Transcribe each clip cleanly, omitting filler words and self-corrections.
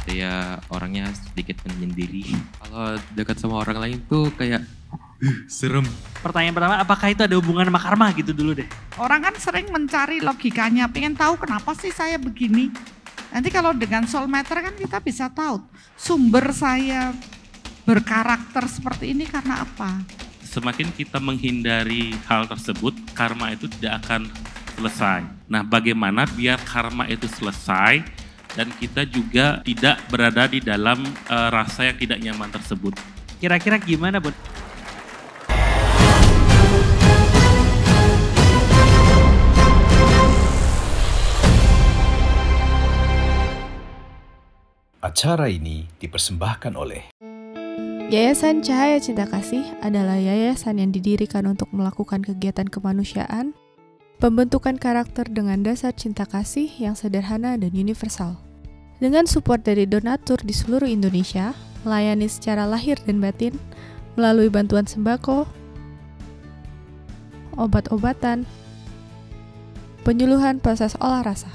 Saya orangnya sedikit menyendiri. Kalau dekat sama orang lain tuh kayak serem. Pertanyaan pertama, apakah itu ada hubungan sama karma gitu dulu deh? Orang kan sering mencari logikanya, pengen tahu kenapa sih saya begini. Nanti kalau dengan soul matter kan kita bisa tahu sumber saya berkarakter seperti ini karena apa. Semakin kita menghindari hal tersebut, karma itu tidak akan selesai. Nah, bagaimana biar karma itu selesai dan kita juga tidak berada di dalam rasa yang tidak nyaman tersebut. Kira-kira gimana, Bun? Acara ini dipersembahkan oleh Yayasan Cahaya Cinta Kasih adalah yayasan yang didirikan untuk melakukan kegiatan kemanusiaan, pembentukan karakter dengan dasar cinta kasih yang sederhana dan universal. Dengan support dari donatur di seluruh Indonesia, melayani secara lahir dan batin, melalui bantuan sembako, obat-obatan, penyuluhan proses olah rasa.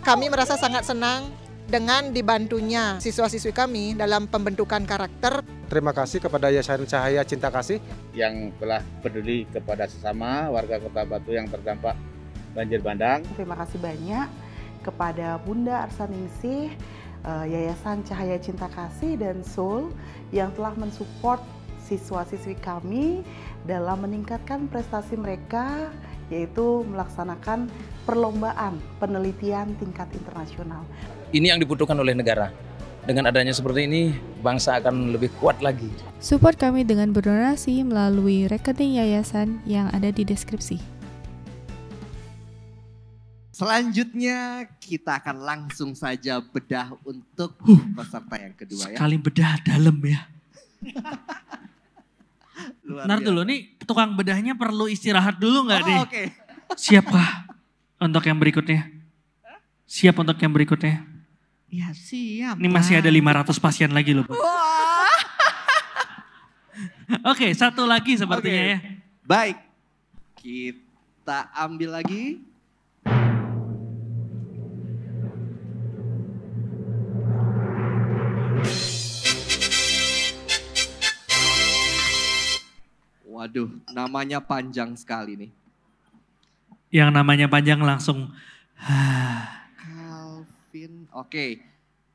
Kami merasa sangat senang dengan dibantunya siswa-siswi kami dalam pembentukan karakter. Terima kasih kepada Yayasan Cahaya Cinta Kasih yang telah peduli kepada sesama warga Kota Batu yang terdampak banjir bandang. Terima kasih banyak kepada Bunda Arsaningsih, Yayasan Cahaya Cinta Kasih dan Soul yang telah mensupport siswa-siswi kami dalam meningkatkan prestasi mereka, yaitu melaksanakan perlombaan penelitian tingkat internasional. Ini yang dibutuhkan oleh negara. Dengan adanya seperti ini, bangsa akan lebih kuat lagi. Support kami dengan berdonasi melalui rekening yayasan yang ada di deskripsi. Selanjutnya kita akan langsung saja bedah untuk peserta yang kedua ya. Sekali bedah dalam ya. Ntar biasa. dulu nih tukang bedahnya perlu istirahat dulu nggak nih? Oke. Siapkah untuk yang berikutnya? Siap untuk yang berikutnya? Ya siap. Ini masih ada 500 pasien lagi loh. Oke, satu lagi sepertinya ya. Baik, kita ambil lagi. Waduh, namanya panjang sekali nih. Yang namanya panjang langsung. Calvin, oke.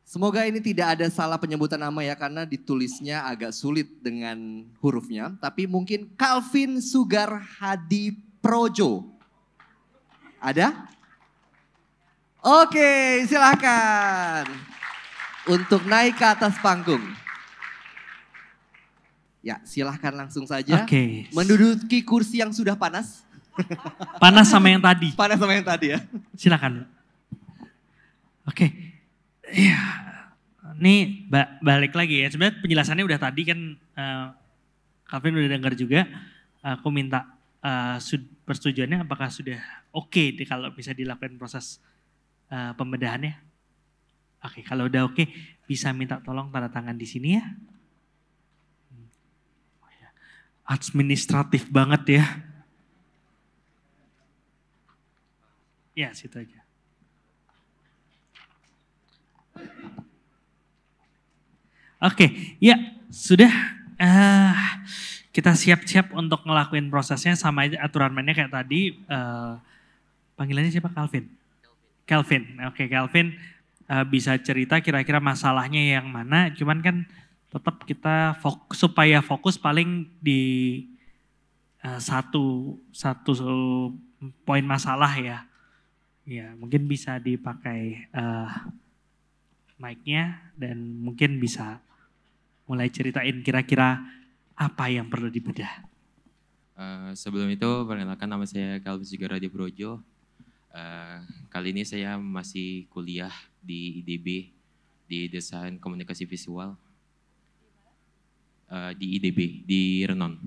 Semoga ini tidak ada salah penyebutan nama ya karena ditulisnya agak sulit dengan hurufnya. Tapi mungkin Calvin Sugar Hadi Projo. Ada? Oke, silakan. Untuk naik ke atas panggung. Ya, silahkan langsung saja. Oke. Menduduki kursi yang sudah panas. Panas sama yang tadi. Panas sama yang tadi ya. Silakan. Oke. Ya, ini balik lagi ya. Sebenarnya penjelasannya udah tadi kan Calvin udah dengar juga. Aku minta persetujuannya apakah sudah oke kalau bisa dilakukan proses pembedahannya. Oke, kalau udah oke bisa minta tolong tanda tangan di sini ya. Administratif banget ya. Ya, situ aja. Oke, ya sudah. Kita siap-siap untuk ngelakuin prosesnya sama aja aturan mainnya kayak tadi. Panggilannya siapa? Calvin. Calvin. Oke, Calvin bisa cerita kira-kira masalahnya yang mana. Cuman kan tetap kita supaya fokus paling di satu poin masalah ya. Ya, mungkin bisa dipakai mic-nya dan mungkin bisa mulai ceritain kira-kira apa yang perlu dibedah. Sebelum itu perkenalkan, nama saya Calvin Sugar Hadi Projo. Kali ini saya masih kuliah di IDB di Desain Komunikasi Visual. Di IDB, di Renon.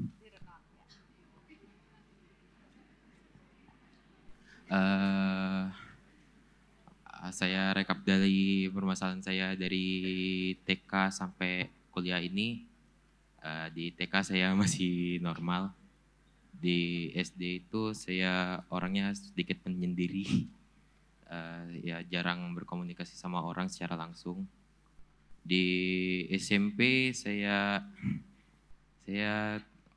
Saya rekap dari permasalahan saya dari TK sampai kuliah ini. Di TK saya masih normal. Di SD itu saya orangnya sedikit menyendiri. ya jarang berkomunikasi sama orang secara langsung. Di SMP saya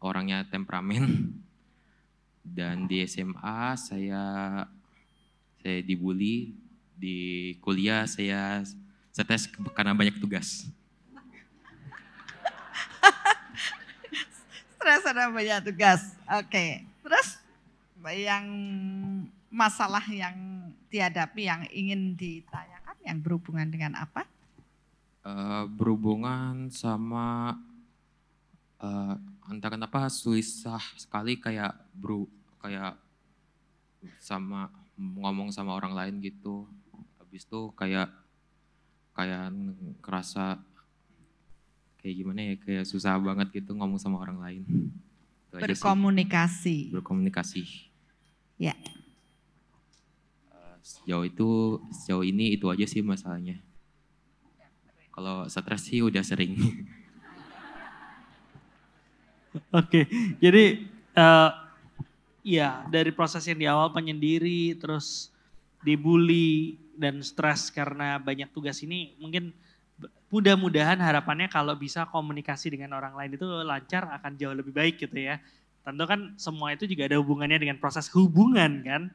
orangnya temperamen, dan di SMA saya dibully, di kuliah saya stres karena banyak tugas. Stres karena banyak tugas. Oke. Terus yang masalah yang dihadapi yang ingin ditanyakan yang berhubungan dengan apa? Berhubungan sama entah kenapa susah sekali kayak sama ngomong sama orang lain gitu. Habis itu kayak ngerasa kayak gimana ya, kayak susah banget gitu ngomong sama orang lain. Itu aja sih. Berkomunikasi. Ya. Sejauh ini itu aja sih masalahnya. Kalau stres sih udah sering. Oke, jadi ya dari proses yang di awal penyendiri, terus dibully dan stres karena banyak tugas ini, mungkin mudah-mudahan harapannya kalau bisa komunikasi dengan orang lain itu lancar akan jauh lebih baik gitu ya. Tentu kan semua itu juga ada hubungannya dengan proses hubungan kan.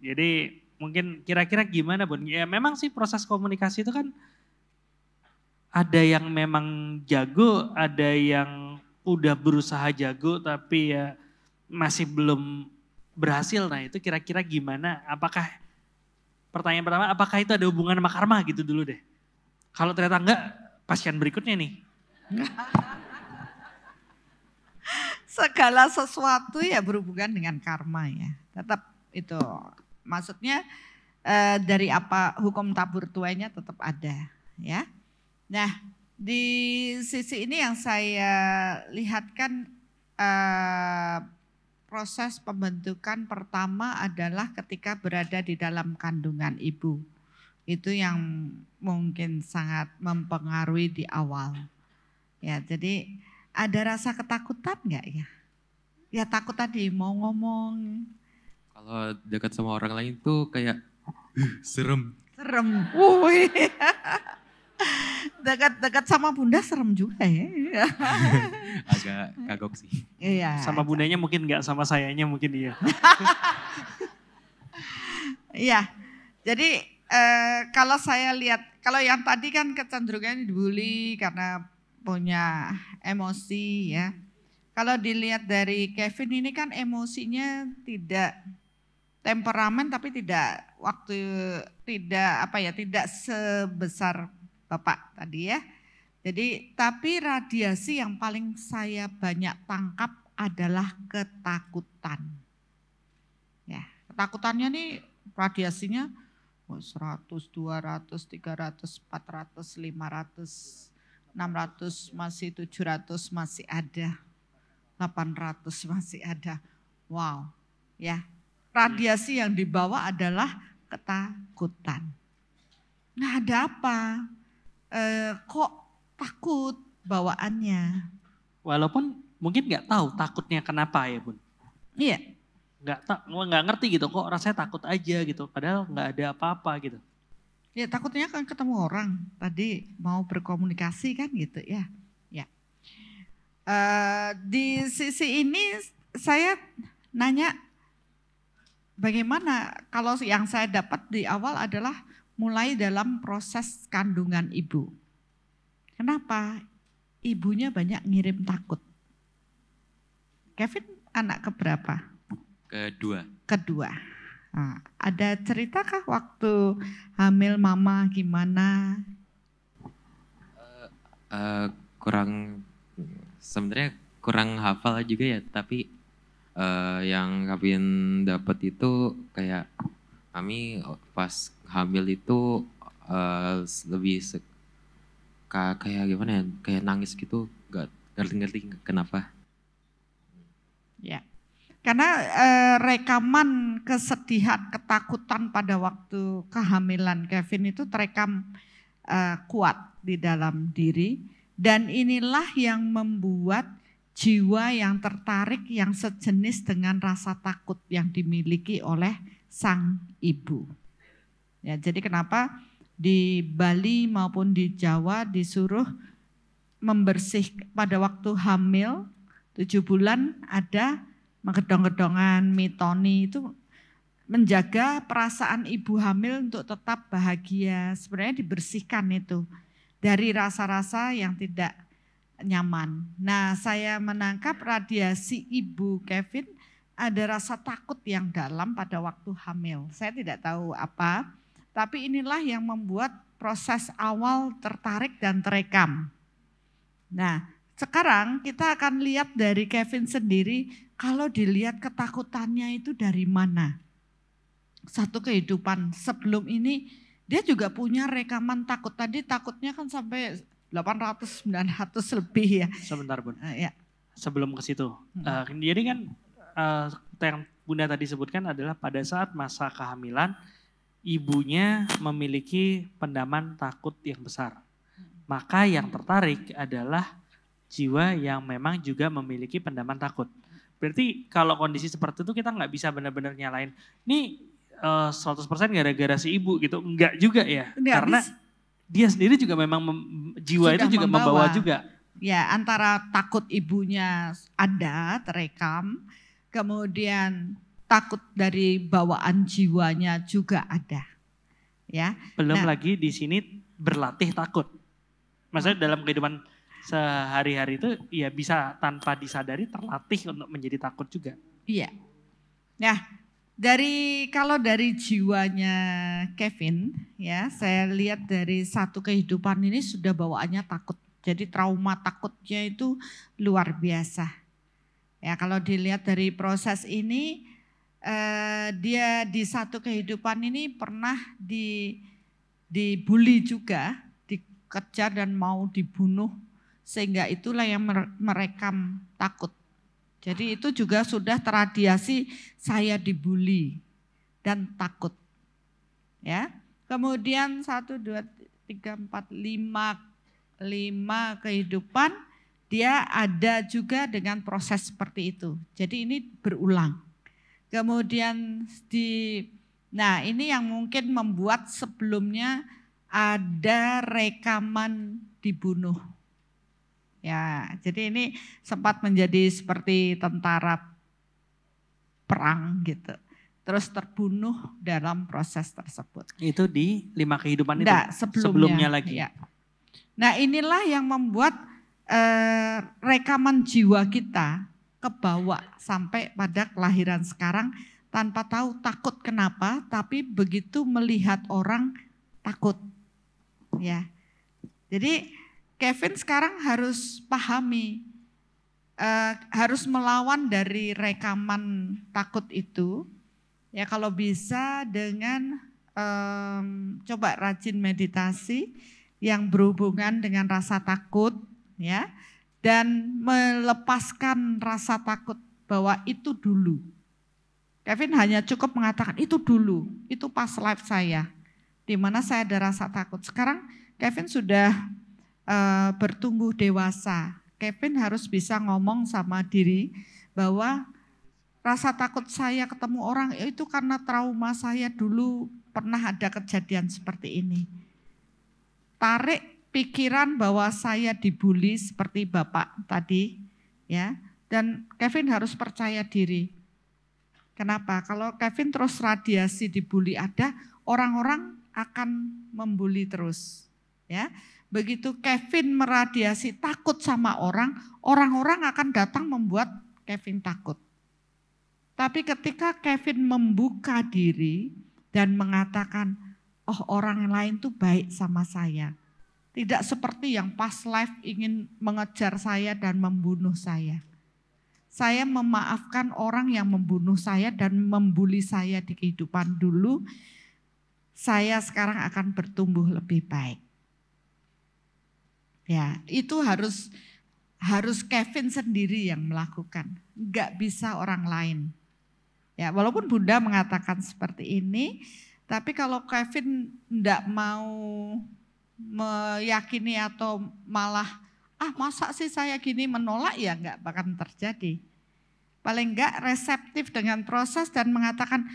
Jadi mungkin kira-kira gimana Bun? Ya memang sih proses komunikasi itu kan ada yang memang jago, ada yang udah berusaha jago tapi ya masih belum berhasil. Nah itu kira-kira gimana? Pertanyaan pertama, apakah itu ada hubungan sama karma gitu dulu deh. Kalau ternyata enggak, pasien berikutnya nih. Segala sesuatu ya berhubungan dengan karma ya. Tetap itu, maksudnya dari apa hukum tabur tuainya tetap ada ya. Nah, di sisi ini yang saya lihat kan proses pembentukan pertama adalah ketika berada di dalam kandungan ibu. Itu yang mungkin sangat mempengaruhi di awal. Ya, jadi ada rasa ketakutan enggak ya? Ya takut tadi mau ngomong. Kalau dekat sama orang lain tuh kayak serem. Serem. Dekat sama bunda serem juga ya. Agak kagok sih. Iya. Sama bundanya mungkin enggak, sama sayanya mungkin iya. Iya. Jadi kalau saya lihat, kalau yang tadi kan kecenderungannya dibully karena punya emosi ya. Kalau dilihat dari Kevin ini kan emosinya tidak temperamen tapi tidak sebesar Bapak tadi ya. Jadi tapi radiasi yang paling saya banyak tangkap adalah ketakutan. Ya, ketakutannya nih radiasinya 100, 200, 300, 400, 500, 600, masih 700 masih ada. 800 masih ada. Wow, ya. Radiasi yang dibawa adalah ketakutan. Nah, ada apa? Kok takut bawaannya? Walaupun mungkin nggak tahu takutnya kenapa ya Bun. Iya. Nggak ngerti gitu, kok rasanya takut aja gitu. Padahal nggak ada apa-apa gitu. Ya takutnya kan ketemu orang. Tadi mau berkomunikasi kan gitu ya. Ya. Di sisi ini saya nanya bagaimana kalau yang saya dapat di awal adalah mulai dalam proses kandungan ibu. Kenapa? Ibunya banyak ngirim takut. Kevin anak keberapa? Kedua. Nah, ada ceritakah waktu hamil mama gimana? Sebenarnya kurang hafal juga ya, tapi yang Kevin dapat itu kayak kami pas hamil itu lebih kayak gimana ya, kayak nangis gitu, gak ngerti kenapa. Ya, karena rekaman kesedihan, ketakutan pada waktu kehamilan Kevin itu terekam kuat di dalam diri, dan inilah yang membuat jiwa yang tertarik yang sejenis dengan rasa takut yang dimiliki oleh sang ibu. Ya, jadi kenapa di Bali maupun di Jawa disuruh membersih pada waktu hamil 7 bulan ada menggedong-gedongan, mitoni itu menjaga perasaan ibu hamil untuk tetap bahagia. Sebenarnya dibersihkan itu dari rasa-rasa yang tidak nyaman. Nah, saya menangkap radiasi ibu Kevin ada rasa takut yang dalam pada waktu hamil. Saya tidak tahu apa, tapi inilah yang membuat proses awal tertarik dan terekam. Nah, sekarang kita akan lihat dari Kevin sendiri, kalau dilihat ketakutannya itu dari mana. Satu kehidupan sebelum ini, dia juga punya rekaman takut. Tadi takutnya kan sampai 800-900 lebih ya. Sebentar Bun, Ya. sebelum ke situ. Jadi kan yang Bunda tadi sebutkan adalah pada saat masa kehamilan, ibunya memiliki pendaman takut yang besar. Maka yang tertarik adalah jiwa yang memang juga memiliki pendaman takut. Berarti kalau kondisi seperti itu kita nggak bisa benar-benar nyalain, ini 100% gara-gara si ibu gitu. Enggak juga ya, karena dia sendiri juga memang jiwa Sudah itu juga membawa juga. Ya, antara takut ibunya ada terekam, kemudian takut dari bawaan jiwanya juga ada. Ya. Belum lagi di sini berlatih takut. Maksudnya dalam kehidupan sehari-hari itu ya bisa tanpa disadari terlatih untuk menjadi takut juga. Iya. Nah, kalau dari jiwanya Kevin ya, saya lihat dari satu kehidupan ini sudah bawaannya takut. Jadi trauma takutnya itu luar biasa. Ya, kalau dilihat dari proses ini, dia di satu kehidupan ini pernah dibully juga, dikejar dan mau dibunuh, sehingga itulah yang merekam takut. Jadi itu juga sudah terradiasi saya dibully dan takut. Ya. Kemudian 1, 2, 3, 4, 5 kehidupan dia ada juga dengan proses seperti itu. Jadi ini berulang. Kemudian nah ini yang mungkin membuat sebelumnya ada rekaman dibunuh. Ya, jadi ini sempat menjadi seperti tentara perang gitu. Terus terbunuh dalam proses tersebut. Itu di 5 kehidupan itu? Sebelumnya lagi? Ya. Nah inilah yang membuat rekaman jiwa kita kebawa sampai pada kelahiran sekarang tanpa tahu takut kenapa, tapi begitu melihat orang takut. Ya, jadi Kevin sekarang harus pahami, harus melawan dari rekaman takut itu. Ya kalau bisa dengan coba rajin meditasi yang berhubungan dengan rasa takut, ya, dan melepaskan rasa takut bahwa itu dulu. Kevin hanya cukup mengatakan itu dulu, itu pas life saya, di mana saya ada rasa takut. Sekarang Kevin sudah bertumbuh dewasa. Kevin harus bisa ngomong sama diri bahwa rasa takut saya ketemu orang itu karena trauma saya dulu pernah ada kejadian seperti ini. Tarik pikiran bahwa saya dibully seperti Bapak tadi, ya. Dan Kevin harus percaya diri. Kenapa? Kalau Kevin terus radiasi dibully ada, orang-orang akan membuli terus, ya. Begitu Kevin meradiasi takut sama orang, orang-orang akan datang membuat Kevin takut. Tapi ketika Kevin membuka diri dan mengatakan, oh orang lain tuh baik sama saya. Tidak seperti yang past life ingin mengejar saya dan membunuh saya. Saya memaafkan orang yang membunuh saya dan membuli saya di kehidupan dulu. Saya sekarang akan bertumbuh lebih baik. Ya, itu harus Kevin sendiri yang melakukan, enggak bisa orang lain. Ya, walaupun Bunda mengatakan seperti ini, tapi kalau Kevin enggak mau meyakini atau malah masa sih saya gini menolak, ya enggak bakal terjadi. Paling enggak reseptif dengan proses dan mengatakan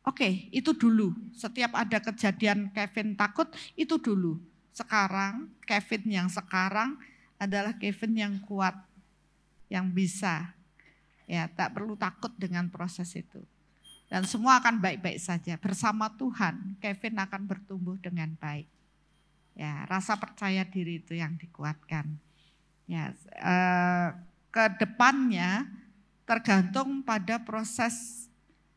Oke, itu dulu. Setiap ada kejadian Kevin takut, itu dulu. Sekarang, Kevin yang sekarang adalah Kevin yang kuat, yang bisa. Ya, tak perlu takut dengan proses itu. Dan semua akan baik-baik saja. Bersama Tuhan, Kevin akan bertumbuh dengan baik. Ya, rasa percaya diri itu yang dikuatkan. Ya, ke depannya tergantung pada proses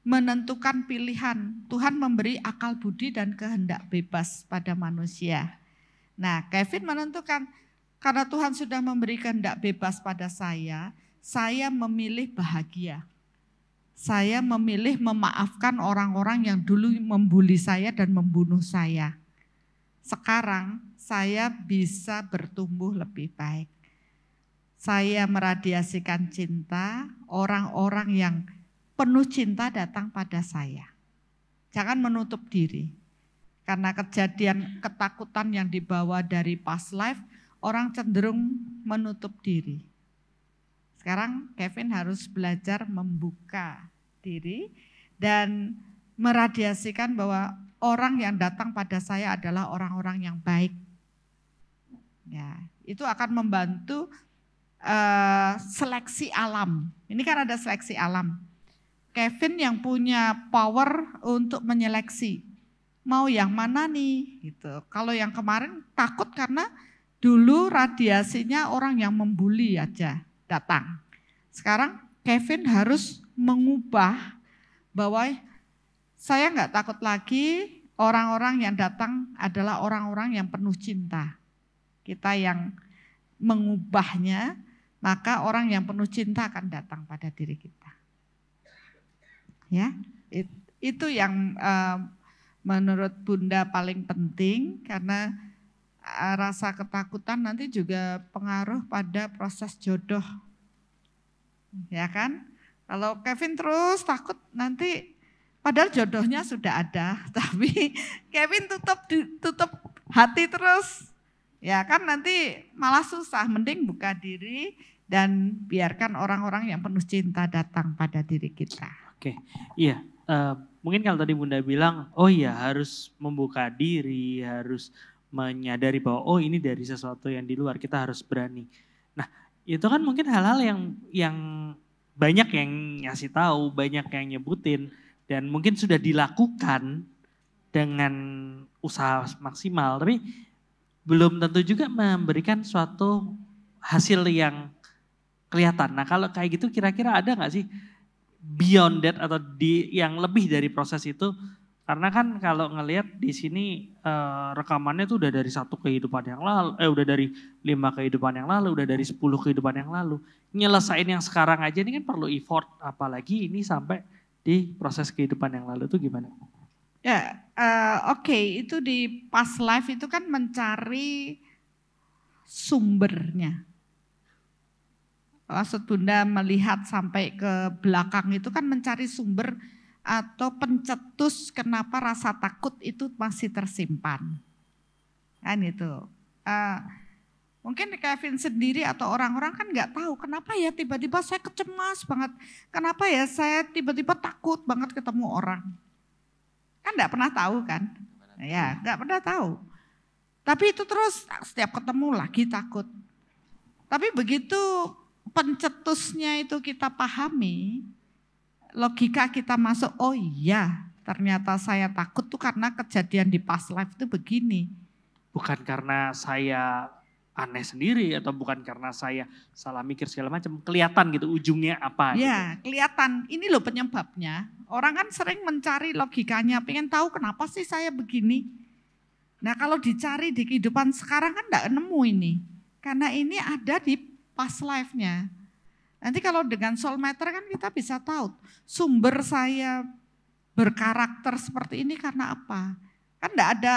menentukan pilihan. Tuhan memberi akal budi dan kehendak bebas pada manusia. Nah, Kevin menentukan, karena Tuhan sudah memberi kehendak bebas pada saya memilih bahagia. Saya memilih memaafkan orang-orang yang dulu membuli saya dan membunuh saya. Sekarang saya bisa bertumbuh lebih baik. Saya meradiasikan cinta, orang-orang yang penuh cinta datang pada saya. Jangan menutup diri. Karena kejadian ketakutan yang dibawa dari past life, orang cenderung menutup diri. Sekarang Kevin harus belajar membuka diri dan meradiasikan bahwa orang yang datang pada saya adalah orang-orang yang baik. Ya, itu akan membantu seleksi alam. Ini kan ada seleksi alam. Kevin yang punya power untuk menyeleksi. Mau yang mana nih? Gitu. Kalau yang kemarin takut karena dulu radiasinya orang yang membuli aja datang. Sekarang Kevin harus mengubah bahwa saya nggak takut lagi, orang-orang yang datang adalah orang-orang yang penuh cinta. Kita yang mengubahnya, maka orang yang penuh cinta akan datang pada diri kita. Ya, itu yang menurut Bunda paling penting, karena rasa ketakutan nanti juga pengaruh pada proses jodoh. Ya kan? Kalau Kevin terus takut nanti padahal jodohnya sudah ada, tapi Kevin tutup hati terus. Ya kan, nanti malah susah, mending buka diri dan biarkan orang-orang yang penuh cinta datang pada diri kita. Oke, iya. Mungkin kalau tadi Bunda bilang, oh iya harus membuka diri, harus menyadari bahwa oh ini dari sesuatu yang di luar, kita harus berani. Nah itu kan mungkin hal-hal yang banyak yang ngasih tahu, banyak yang nyebutin, dan mungkin sudah dilakukan dengan usaha maksimal, tapi belum tentu juga memberikan suatu hasil yang kelihatan. Nah kalau kayak gitu kira-kira ada gak sih beyond that atau yang lebih dari proses itu? Karena kan kalau ngelihat di sini rekamannya tuh udah dari 1 kehidupan yang lalu, udah dari 5 kehidupan yang lalu, udah dari 10 kehidupan yang lalu. Nyelesain yang sekarang aja ini kan perlu effort, apalagi ini sampai di proses kehidupan yang lalu itu gimana? Ya, oke, itu di past life itu kan mencari sumbernya. Maksud Bunda melihat sampai ke belakang itu kan mencari sumber atau pencetus kenapa rasa takut itu masih tersimpan. Kan itu. Mungkin Kevin sendiri atau orang-orang kan nggak tahu kenapa ya tiba-tiba saya kecemas banget. Kenapa ya saya tiba-tiba takut banget ketemu orang. Kan nggak pernah tahu kan. Ya nggak pernah tahu. Tapi itu terus setiap ketemu lagi takut. Tapi begitu pencetusnya itu kita pahami, logika kita masuk, oh iya ternyata saya takut tuh karena kejadian di past life itu begini. Bukan karena saya aneh sendiri atau bukan karena saya salah mikir segala macam, kelihatan gitu ujungnya apa. Ya gitu. Kelihatan, ini loh penyebabnya. Orang kan sering mencari logikanya, pengen tahu kenapa sih saya begini. Nah kalau dicari di kehidupan sekarang kan enggak nemu ini. Karena ini ada di past life-nya. Nanti kalau dengan soulmater kan kita bisa tahu sumber saya berkarakter seperti ini karena apa. Kan enggak ada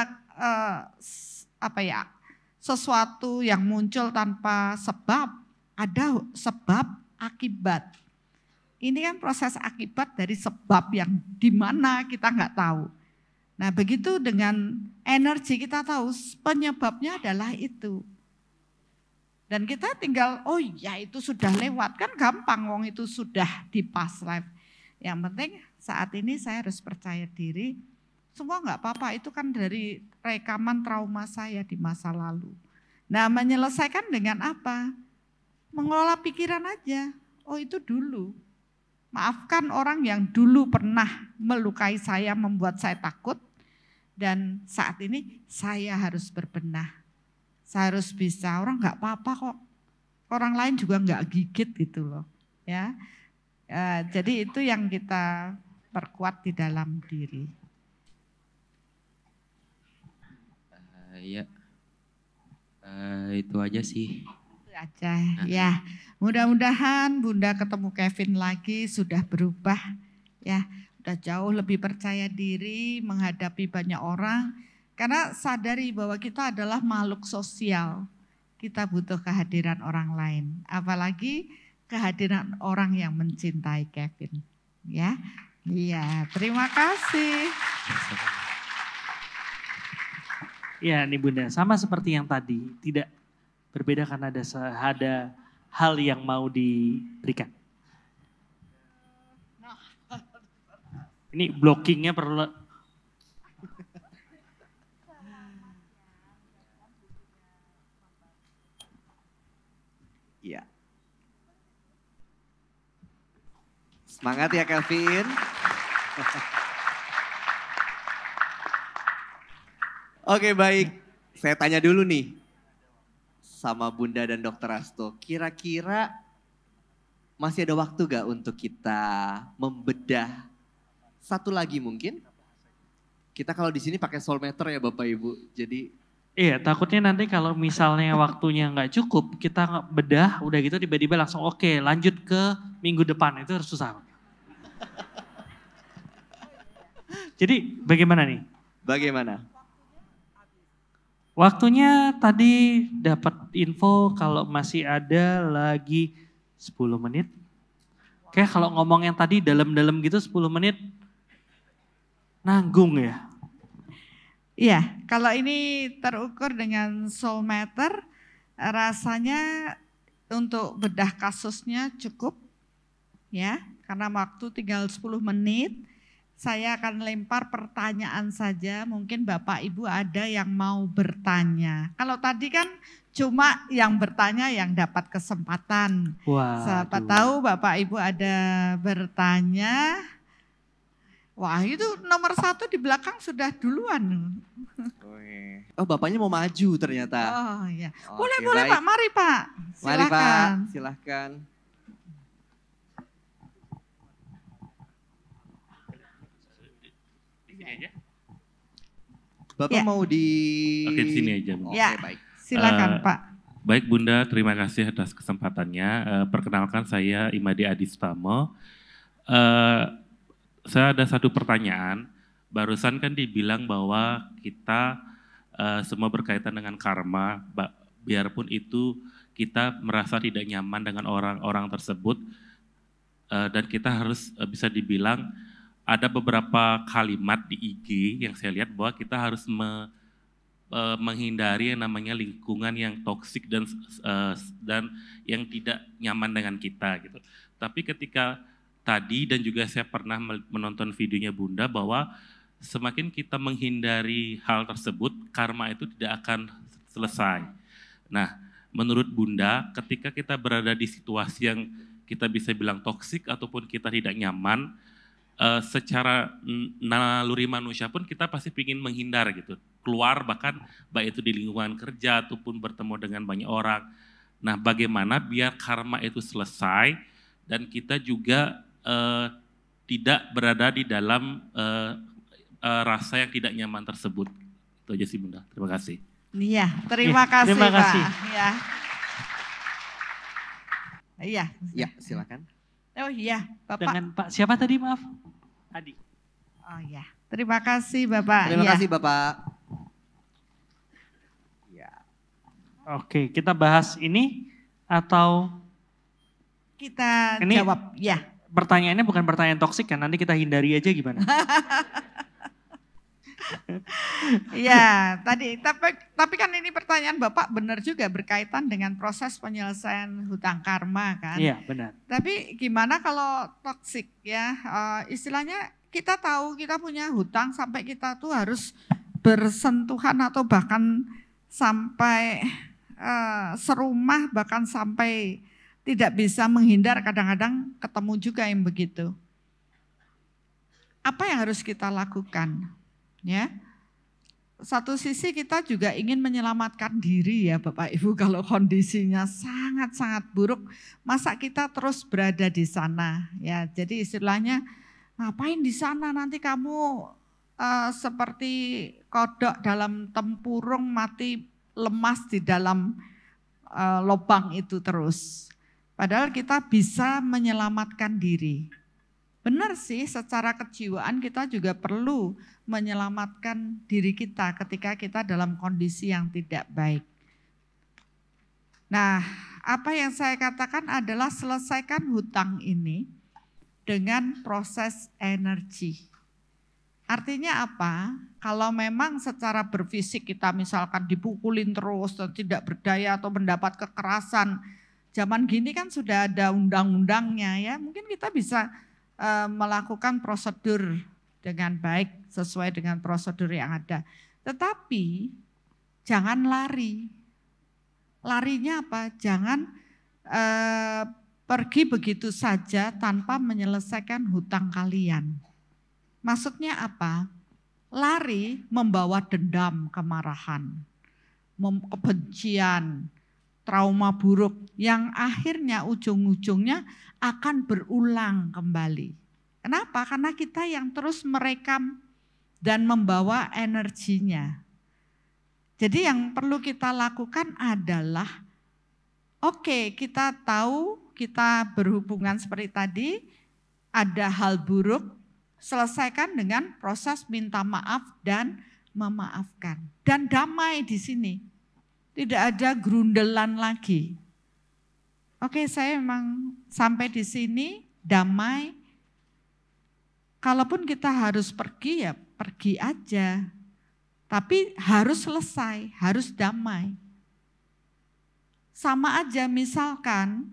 sesuatu yang muncul tanpa sebab, ada sebab akibat. Ini kan proses akibat dari sebab yang di mana kita nggak tahu. Nah begitu dengan energi kita tahu penyebabnya adalah itu. Dan kita tinggal, oh ya itu sudah lewat, kan gampang wong itu sudah di past life. Yang penting saat ini saya harus percaya diri. Semua nggak apa-apa, itu kan dari rekaman trauma saya di masa lalu. Nah, menyelesaikan dengan apa? Mengelola pikiran aja. Oh, itu dulu. Maafkan orang yang dulu pernah melukai saya, membuat saya takut. Dan saat ini saya harus berbenah. Saya harus bisa, orang nggak apa-apa kok. Orang lain juga nggak gigit gitu loh. Ya, jadi itu yang kita perkuat di dalam diri. Ya, itu aja sih. Itu aja, ya. Mudah-mudahan Bunda ketemu Kevin lagi sudah berubah, ya. Udah jauh lebih percaya diri menghadapi banyak orang. Karena sadari bahwa kita adalah makhluk sosial. Kita butuh kehadiran orang lain. Apalagi kehadiran orang yang mencintai Kevin. Ya, iya. Terima kasih. Ya nih Bunda, sama seperti yang tadi. Tidak berbeda karena ada hal yang mau diberikan. Ini blockingnya perlu. Iya. Semangat ya Kelvin. Oke baik, saya tanya dulu nih sama Bunda dan Dokter Asto. Kira-kira masih ada waktu gak untuk kita membedah satu lagi mungkin? Kita kalau di sini pakai soulmeter ya Bapak Ibu, jadi iya, takutnya nanti kalau misalnya waktunya nggak cukup, kita bedah, udah gitu tiba-tiba langsung oke, lanjut ke minggu depan, itu harus susah. Jadi bagaimana nih? Bagaimana? Waktunya tadi dapat info kalau masih ada lagi 10 menit. Kayak kalau ngomong yang tadi dalam-dalam gitu 10 menit, nanggung ya. Iya, kalau ini terukur dengan soulmeter, rasanya untuk bedah kasusnya cukup, ya, karena waktu tinggal 10 menit. Saya akan lempar pertanyaan saja, mungkin Bapak Ibu ada yang mau bertanya. Kalau tadi kan cuma yang bertanya yang dapat kesempatan. Siapa tahu Bapak Ibu ada bertanya. Wah itu nomor 1 di belakang sudah duluan. Oh bapaknya mau maju ternyata. Oh iya, Oke, boleh baik. Pak, mari Pak. Mari Pak, Silakan. silahkan. Bapak Ya. mau di... Oke, di sini aja, Bu. Oke, Ya, baik. silakan Pak. Baik Bunda, terima kasih atas kesempatannya. Perkenalkan saya Imadi Adistamo. Saya ada satu pertanyaan. Barusan kan dibilang bahwa kita semua berkaitan dengan karma, biarpun itu kita merasa tidak nyaman dengan orang-orang tersebut, dan kita harus bisa dibilang ada beberapa kalimat di IG yang saya lihat bahwa kita harus menghindari yang namanya lingkungan yang toksik dan yang tidak nyaman dengan kita gitu. Tapi ketika tadi dan juga saya pernah menonton videonya Bunda bahwa semakin kita menghindari hal tersebut, karma itu tidak akan selesai. Nah, menurut Bunda, ketika kita berada di situasi yang kita bisa bilang toksik ataupun kita tidak nyaman, secara naluri manusia pun kita pasti ingin menghindar gitu. Keluar bahkan baik itu di lingkungan kerja ataupun bertemu dengan banyak orang. Nah, bagaimana biar karma itu selesai dan kita juga tidak berada di dalam rasa yang tidak nyaman tersebut. Itu aja sih Bunda. Terima kasih. Iya, terima kasih terima Pak. kasih. Ya. Iya. Ya, silakan. Oh iya, Bapak. Dengan Pak siapa tadi maaf? Adi. Oh iya, terima kasih Bapak. Terima Iya. kasih Bapak. Ya. Oke, kita bahas ini atau Kita ini jawab, ya. pertanyaannya bukan pertanyaan toksik kan, nanti kita hindari aja gimana? Iya, tapi kan ini pertanyaan Bapak benar juga berkaitan dengan proses penyelesaian hutang karma kan. Iya benar. Tapi gimana kalau toksik ya, istilahnya kita tahu kita punya hutang sampai kita tuh harus bersentuhan atau bahkan sampai serumah, bahkan sampai tidak bisa menghindar, kadang-kadang ketemu juga yang begitu. Apa yang harus kita lakukan? Ya, satu sisi kita juga ingin menyelamatkan diri ya Bapak Ibu, kalau kondisinya sangat-sangat buruk, masa kita terus berada di sana? Ya, jadi istilahnya ngapain di sana, nanti kamu seperti kodok dalam tempurung mati lemas di dalam lubang itu terus. Padahal kita bisa menyelamatkan diri. Benar sih, secara kejiwaan kita juga perlu menyelamatkan diri kita ketika kita dalam kondisi yang tidak baik. Nah, apa yang saya katakan adalah selesaikan hutang ini dengan proses energi. Artinya apa? Kalau memang secara berfisik kita misalkan dipukulin terus dan tidak berdaya atau mendapat kekerasan, zaman gini kan sudah ada undang-undangnya ya, mungkin kita bisa melakukan prosedur dengan baik sesuai dengan prosedur yang ada. Tetapi jangan lari. Larinya apa? Jangan pergi begitu saja tanpa menyelesaikan hutang kalian. Maksudnya apa? Lari membawa dendam, kemarahan, kebencian, trauma buruk yang akhirnya ujung-ujungnya akan berulang kembali. Kenapa? Karena kita yang terus merekam dan membawa energinya. Jadi yang perlu kita lakukan adalah, oke, kita tahu kita berhubungan seperti tadi, ada hal buruk, selesaikan dengan proses minta maaf dan memaafkan. Dan damai di sini. Tidak ada gerundelan lagi. Oke, saya memang sampai di sini damai. Kalaupun kita harus pergi ya pergi aja. Tapi harus selesai, harus damai. Sama aja misalkan,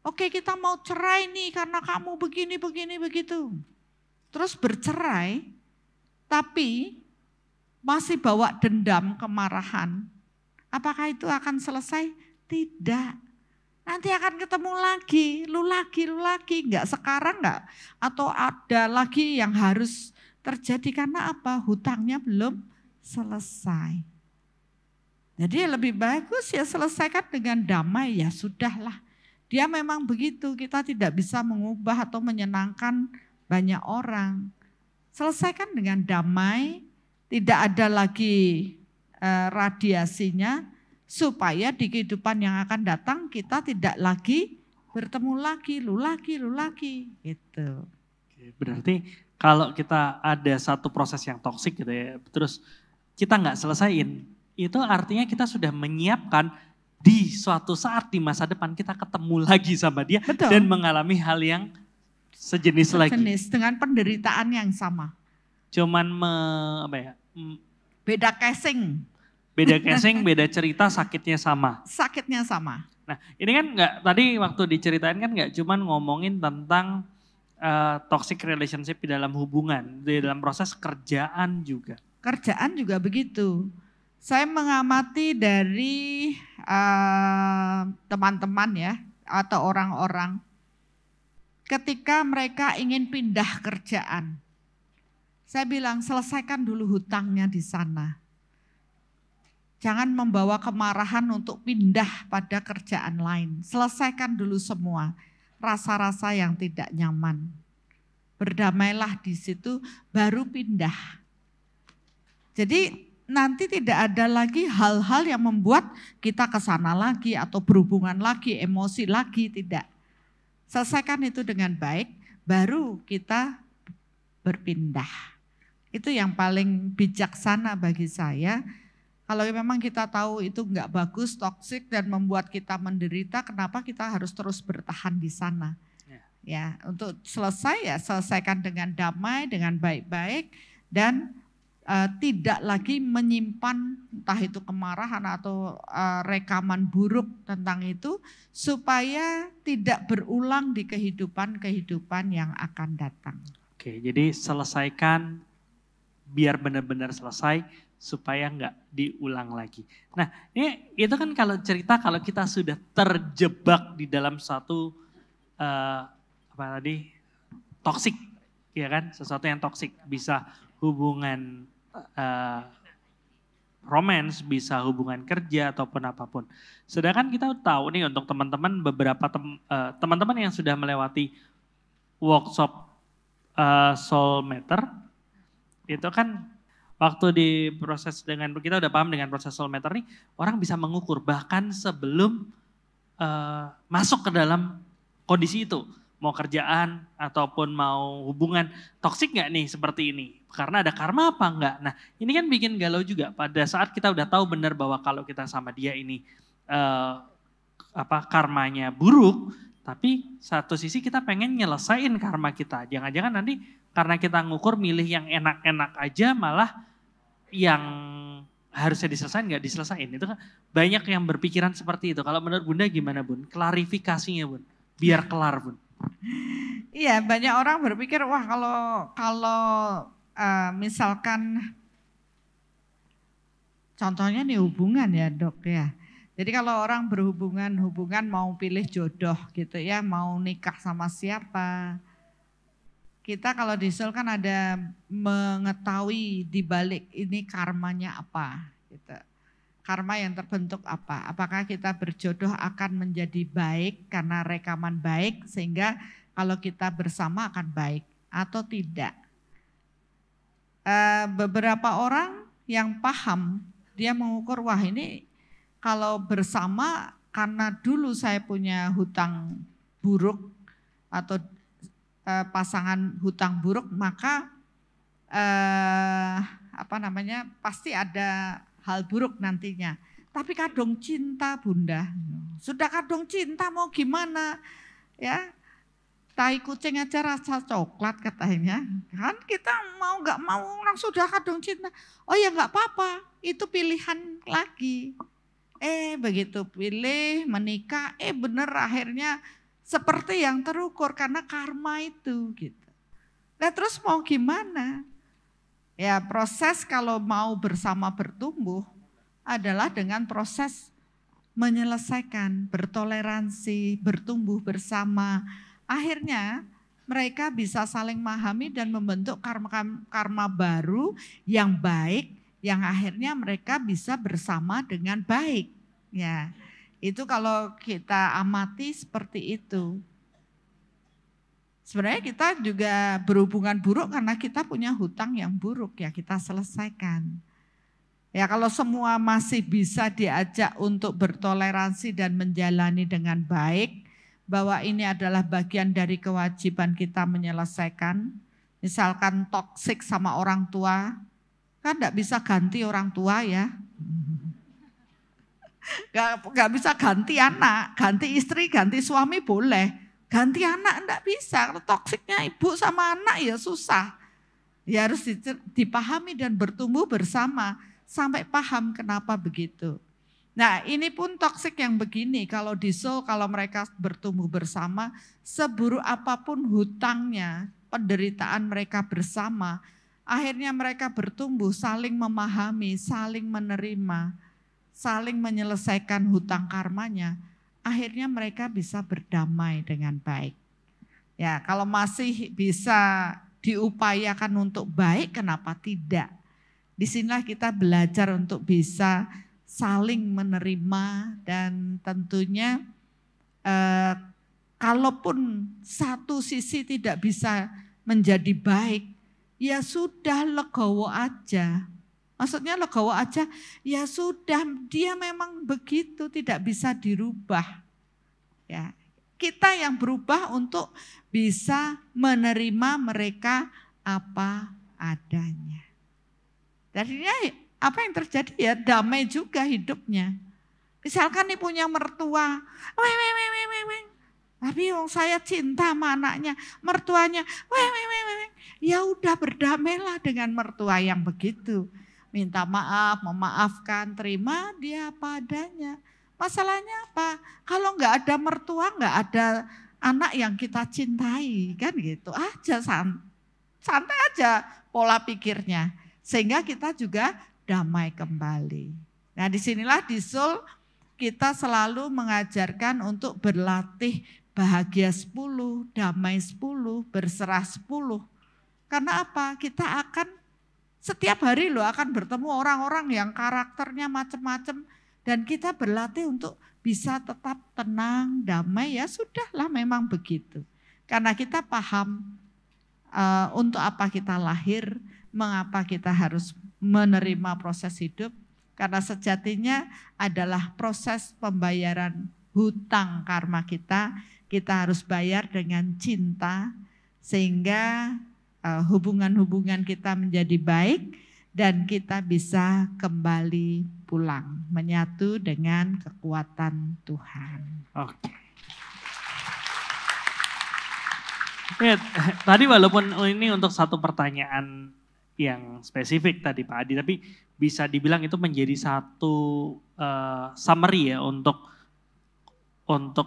oke kita mau cerai nih karena kamu begini, begitu. Terus bercerai, tapi masih bawa dendam, kemarahan. Apakah itu akan selesai? Tidak. Nanti akan ketemu lagi, lu lagi. Enggak sekarang enggak. Atau ada lagi yang harus terjadi karena apa? Hutangnya belum selesai. Jadi lebih bagus ya selesaikan dengan damai, ya sudahlah. Dia memang begitu, kita tidak bisa mengubah atau menyenangkan banyak orang. Selesaikan dengan damai, tidak ada lagi radiasinya, supaya di kehidupan yang akan datang kita tidak lagi bertemu lagi, lu lagi, gitu. Berarti kalau kita ada satu proses yang toksik gitu ya, terus kita nggak selesaiin, itu artinya kita sudah menyiapkan di suatu saat di masa depan kita ketemu lagi sama dia. Betul. Dan mengalami hal yang sejenis lagi. Dengan penderitaan yang sama. Cuman beda casing. Beda casing, beda cerita, sakitnya sama. Sakitnya sama. Nah ini kan nggak, tadi waktu diceritain kan nggak cuman ngomongin tentang toxic relationship di dalam hubungan, di dalam proses kerjaan juga. Kerjaan juga begitu. Saya mengamati dari teman-teman ya, atau orang-orang, ketika mereka ingin pindah kerjaan, saya bilang selesaikan dulu hutangnya di sana. Jangan membawa kemarahan untuk pindah pada kerjaan lain. Selesaikan dulu semua rasa-rasa yang tidak nyaman. Berdamailah di situ, baru pindah. Jadi nanti tidak ada lagi hal-hal yang membuat kita ke sana lagi atau berhubungan lagi, emosi lagi, tidak. Selesaikan itu dengan baik, baru kita berpindah. Itu yang paling bijaksana bagi saya. Kalau memang kita tahu itu enggak bagus, toksik dan membuat kita menderita, kenapa kita harus terus bertahan di sana? Ya, untuk selesai ya selesaikan dengan damai, dengan baik-baik dan tidak lagi menyimpan entah itu kemarahan atau rekaman buruk tentang itu supaya tidak berulang di kehidupan yang akan datang. Oke, jadi selesaikan biar benar-benar selesai supaya nggak diulang lagi. Nah, itu kan kalau cerita kalau kita sudah terjebak di dalam satu toksik, ya kan? Sesuatu yang toksik, bisa hubungan romance, bisa hubungan kerja ataupun apapun. Sedangkan kita tahu nih untuk teman-teman beberapa teman-teman yang sudah melewati workshop Soul Matter, itu kan waktu di proses dengan kita udah paham dengan proses Soul Matter nih, orang bisa mengukur bahkan sebelum masuk ke dalam kondisi itu. Mau kerjaan ataupun mau hubungan, toksik nggak nih seperti ini? Karena ada karma apa enggak? Nah ini kan bikin galau juga pada saat kita udah tahu benar bahwa kalau kita sama dia ini karmanya buruk, tapi satu sisi kita pengen nyelesain karma kita. Jangan-jangan nanti karena kita ngukur milih yang enak-enak aja malah yang harusnya diselesain nggak diselesain. Itu kan banyak yang berpikiran seperti itu. Kalau menurut Bunda gimana Bun? Klarifikasinya Bun, biar kelar Bun. Iya, banyak orang berpikir wah kalau misalkan contohnya nih hubungan ya Dok ya. Jadi kalau orang hubungan mau pilih jodoh gitu ya, mau nikah sama siapa. Kita kalau di Soul kan ada mengetahui di balik ini karmanya apa gitu. Karma yang terbentuk apa? Apakah kita berjodoh akan menjadi baik karena rekaman baik sehingga kalau kita bersama akan baik atau tidak? Beberapa orang yang paham dia mengukur wah ini kalau bersama karena dulu saya punya hutang buruk atau pasangan hutang buruk maka pasti ada hal buruk nantinya. Tapi kadung cinta Bunda. Sudah kadung cinta mau gimana? Ya, tai kucing aja rasa coklat katanya. Kan kita mau gak mau orang sudah kadung cinta. Oh ya gak apa-apa, itu pilihan lagi. Begitu pilih menikah, bener akhirnya seperti yang terukur karena karma itu gitu. Nah terus mau gimana? Ya proses kalau mau bersama bertumbuh adalah dengan proses menyelesaikan, bertoleransi, bertumbuh bersama. Akhirnya mereka bisa saling memahami dan membentuk karma baru yang baik, yang akhirnya mereka bisa bersama dengan baik. Ya, itu kalau kita amati seperti itu. Sebenarnya kita juga berhubungan buruk karena kita punya hutang yang buruk ya kita selesaikan. Ya kalau semua masih bisa diajak untuk bertoleransi dan menjalani dengan baik, bahwa ini adalah bagian dari kewajiban kita menyelesaikan. Misalkan toksik sama orang tua, kan enggak bisa ganti orang tua ya. Enggak bisa ganti anak, ganti istri, ganti suami boleh. Ganti anak enggak bisa, kalau toksiknya ibu sama anak ya susah. Ya harus dipahami dan bertumbuh bersama sampai paham kenapa begitu. Nah ini pun toksik yang begini, kalau di Soul kalau mereka bertumbuh bersama, seburuk apapun hutangnya, penderitaan mereka bersama, akhirnya mereka bertumbuh saling memahami, saling menerima, saling menyelesaikan hutang karmanya. Akhirnya mereka bisa berdamai dengan baik. Ya, kalau masih bisa diupayakan untuk baik, kenapa tidak? Disinilah kita belajar untuk bisa saling menerima dan tentunya kalaupun satu sisi tidak bisa menjadi baik, ya sudah legowo aja. Maksudnya legowo aja, ya sudah dia memang begitu tidak bisa dirubah. Ya, kita yang berubah untuk bisa menerima mereka apa adanya. Jadinya apa yang terjadi ya damai juga hidupnya. Misalkan nih punya mertua, tapi saya cinta sama anaknya, mertuanya, ya udah berdamailah dengan mertua yang begitu. Minta maaf, memaafkan, terima dia apa adanya. Masalahnya apa? Kalau nggak ada mertua, nggak ada anak yang kita cintai, kan gitu aja santai aja pola pikirnya. Sehingga kita juga damai kembali. Nah disinilah di Soul kita selalu mengajarkan untuk berlatih bahagia 10, damai 10, berserah 10. Karena apa? Kita akan setiap hari loh akan bertemu orang-orang yang karakternya macam-macam. Dan kita berlatih untuk bisa tetap tenang, damai, ya sudahlah memang begitu. Karena kita paham untuk apa kita lahir, mengapa kita harus menerima proses hidup. Karena sejatinya adalah proses pembayaran hutang karma kita harus bayar dengan cinta, sehingga hubungan-hubungan kita menjadi baik, dan kita bisa kembali pulang, menyatu dengan kekuatan Tuhan. Oke. Ya, tadi walaupun ini untuk satu pertanyaan yang spesifik tadi Pak Adi, tapi bisa dibilang itu menjadi satu summary ya untuk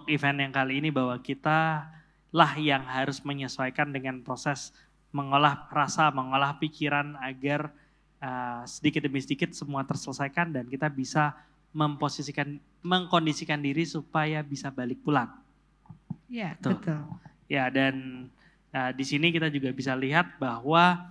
event yang kali ini, bahwa kita lah yang harus menyesuaikan dengan proses mengolah rasa, mengolah pikiran agar sedikit demi sedikit semua terselesaikan dan kita bisa mengkondisikan diri supaya bisa balik pulang. Ya, betul. Ya, dan di sini kita juga bisa lihat bahwa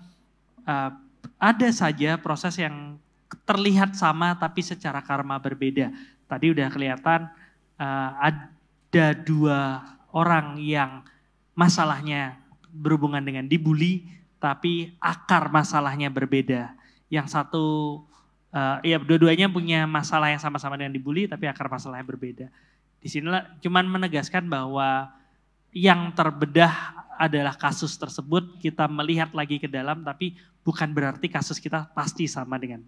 ada saja proses yang terlihat sama tapi secara karma berbeda. Tadi udah kelihatan ada 2 orang yang masalahnya berhubungan dengan dibully, tapi akar masalahnya berbeda. Yang satu, ya dua-duanya punya masalah yang sama-sama dengan dibully, tapi akar masalahnya berbeda. Di sinilah cuman menegaskan bahwa yang terbedah adalah kasus tersebut, kita melihat lagi ke dalam, tapi bukan berarti kasus kita pasti sama dengan